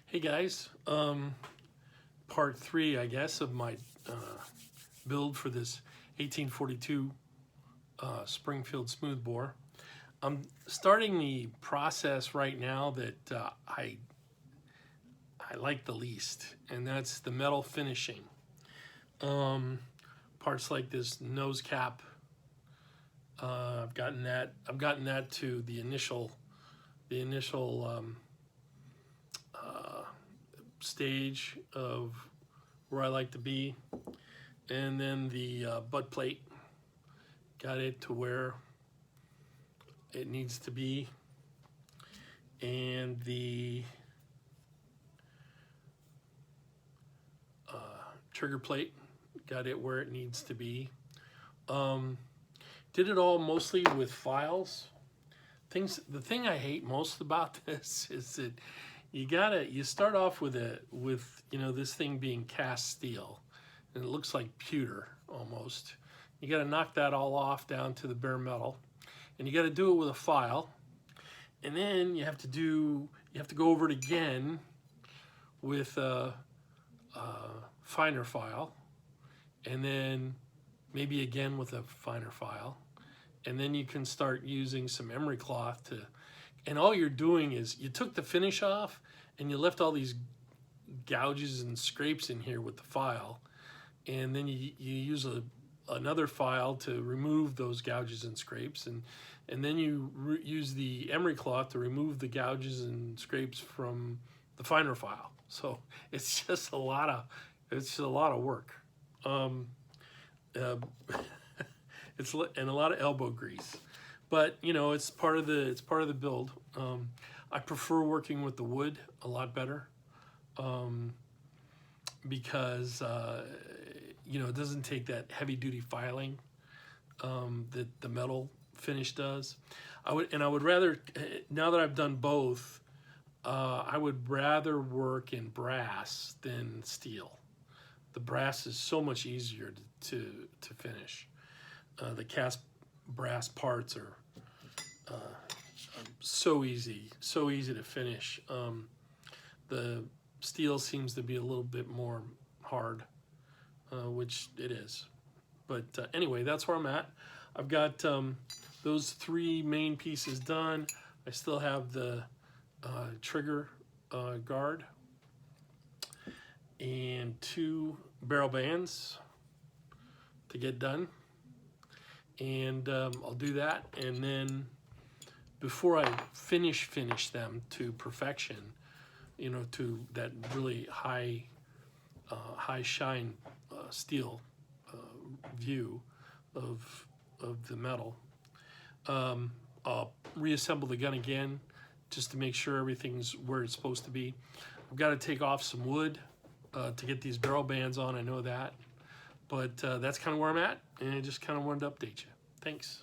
Hey guys, part 3, I guess, of my build for this 1842 Springfield smoothbore. I'm starting the process right now that I like the least, and that's the metal finishing. Parts like this nose cap, I've gotten that to the initial stage of where I like to be, and then the butt plate, got it to where it needs to be, and the trigger plate, got it where it needs to be. Did it all mostly with files. The thing I hate most about this is that you start off with this thing being cast steel, and it looks like pewter almost. You got to knock that all off down to the bare metal, and you got to do it with a file, and then you have to go over it again with a finer file, and then maybe again with a finer file, and then you can start using some emery cloth to, and all you're doing is you took the finish off and you left all these gouges and scrapes in here with the file, and then you use another file to remove those gouges and scrapes, and then you use the emery cloth to remove the gouges and scrapes from the finer file. So it's just a lot of work. It's and a lot of elbow grease, but it's part of the build. I prefer working with the wood a lot better, because it doesn't take that heavy-duty filing that the metal finish does. I would rather, now that I've done both, I would rather work in brass than steel. The brass is so much easier to finish. The cast brass parts are so easy to finish. The steel seems to be a little bit more hard, which it is. But anyway, that's where I'm at. I've got those 3 main pieces done. I still have the trigger guard and 2 barrel bands to get done, and I'll do that, and then before I finish them to perfection, to that really high shine steel view of the metal, I'll reassemble the gun again just to make sure everything's where it's supposed to be. I've got to take off some wood to get these barrel bands on, I know that, but that's kind of where I'm at, and I just kind of wanted to update you. Thanks.